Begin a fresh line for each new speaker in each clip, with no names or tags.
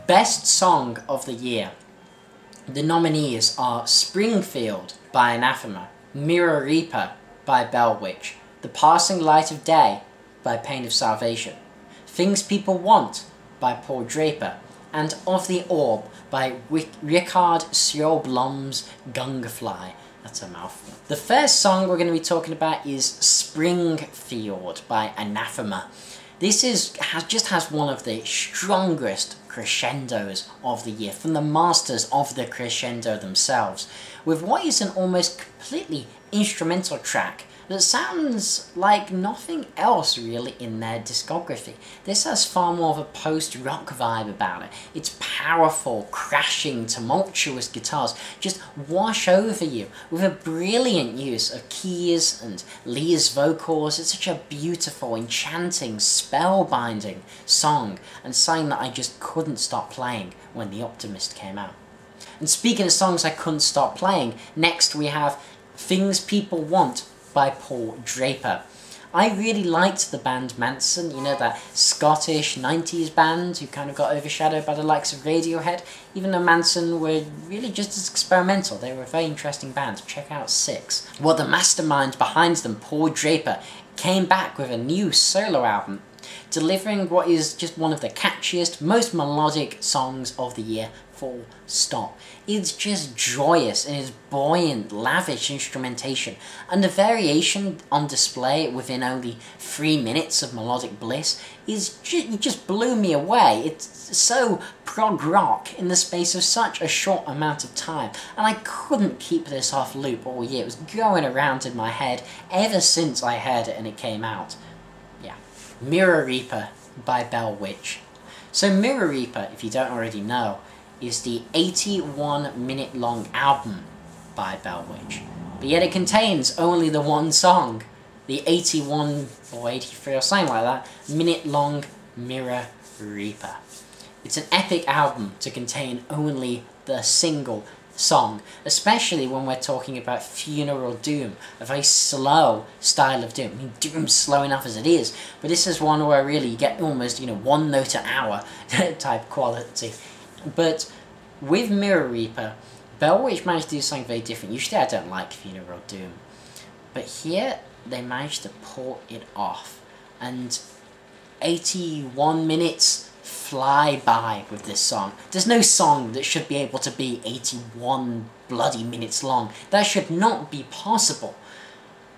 Best Song of the Year. The nominees are Springfield by Anathema, Mirror Reaper by Bellwitch, The Passing Light of Day by Pain of Salvation, Things People Want by Paul Draper, and Of the Orb by Richard Sjöblom's Gungafly. That's a mouthful. The first song we're going to be talking about is Springfield by Anathema. This just has one of the strongest crescendos of the year, from the masters of the crescendo themselves, with what is an almost completely instrumental track that sounds like nothing else really in their discography. This has far more of a post-rock vibe about it. It's powerful, crashing, tumultuous guitars just wash over you with a brilliant use of keys and Lee's vocals. It's such a beautiful, enchanting, spellbinding song, and something that I just couldn't stop playing when The Optimist came out. And speaking of songs I couldn't stop playing, next we have Things People Want by Paul Draper. I really liked the band Manson, you know, that Scottish 90s band who kind of got overshadowed by the likes of Radiohead. Even though Manson were really just as experimental, they were a very interesting band. Check out Six. Well, the mastermind behind them, Paul Draper, came back with a new solo album, delivering what is just one of the catchiest, most melodic songs of the year, full stop. It's just joyous in its buoyant, lavish instrumentation, and the variation on display within only 3 minutes of melodic bliss is just blew me away. It's so prog rock in the space of such a short amount of time, and I couldn't keep this off loop all year. It was going around in my head ever since I heard it and it came out. Yeah. Mirror Reaper by Bellwitch. So Mirror Reaper, if you don't already know, is the 81-minute long album by Bellwitch, but yet it contains only the one song, the 81 or 83 or something like that minute long Mirror Reaper. It's an epic album to contain only the single song, especially when we're talking about Funeral Doom, a very slow style of Doom. I mean, Doom's slow enough as it is, but this is one where really you get almost, you know, 1 note an hour type quality. But with Mirror Reaper, Bellwitch managed to do something very different. Usually I don't like Funeral Doom, but here they managed to pull it off, and 81 minutes fly by with this song. There's no song that should be able to be 81 bloody minutes long. That should not be possible.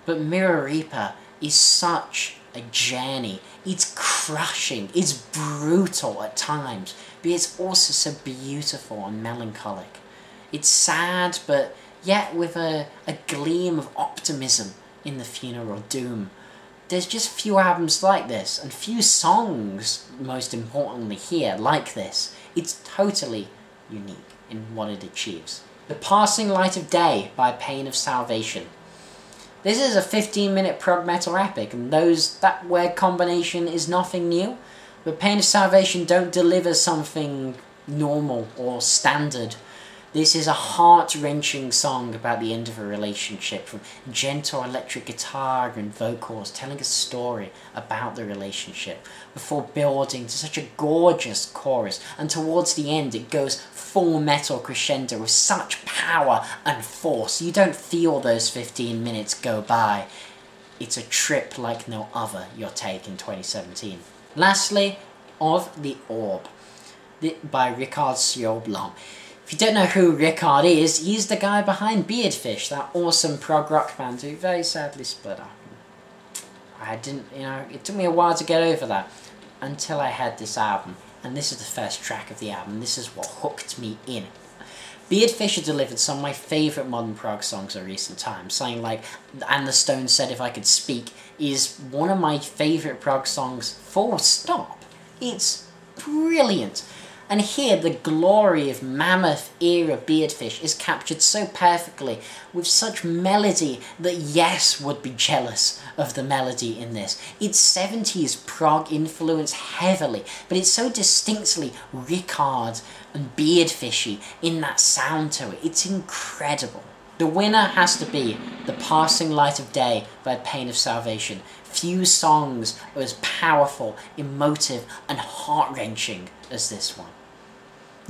But Mirror Reaper is such a journey. It's crushing, it's brutal at times, but it's also so beautiful and melancholic. It's sad, but yet with a gleam of optimism in the Funeral Doom. There's just few albums like this, and few songs, most importantly here, like this. It's totally unique in what it achieves. The Passing Light of Day by Pain of Salvation. This is a 15-minute prog metal epic, and that word combination is nothing new, but Pain of Salvation don't deliver something normal or standard. This is a heart-wrenching song about the end of a relationship, from gentle electric guitar and vocals telling a story about the relationship, before building to such a gorgeous chorus, and towards the end it goes full metal crescendo with such power and force. You don't feel those 15 minutes go by. It's a trip like no other you'll take in 2017. Lastly, Of the Orb by Richard Sjöblom. If you don't know who Richard is, he's the guy behind Beardfish, that awesome prog rock band who very sadly split up. It took me a while to get over that, until I had this album, and this is the first track of the album. This is what hooked me in. Beardfish has delivered some of my favourite modern prog songs of recent times. Something like And the Stones Said If I Could Speak is one of my favourite prog songs, full stop. It's brilliant. And here, the glory of mammoth-era Beardfish is captured so perfectly, with such melody that Yes would be jealous of the melody in this. It's 70s prog influence heavily, but it's so distinctly Richard and Beardfishy in that sound to it. It's incredible. The winner has to be The Passing Light of Day by Pain of Salvation. Few songs are as powerful, emotive, and heart-wrenching as this one.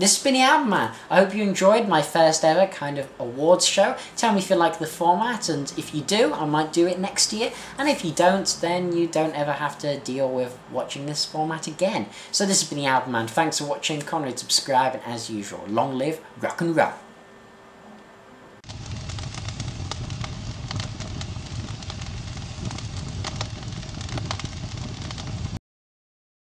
This has been TheAIbumMan. I hope you enjoyed my first ever kind of awards show. Tell me if you like the format, and if you do, I might do it next year. And if you don't, then you don't ever have to deal with watching this format again. So this has been TheAIbumMan. Thanks for watching. Comment, subscribe, and as usual, long live rock and roll.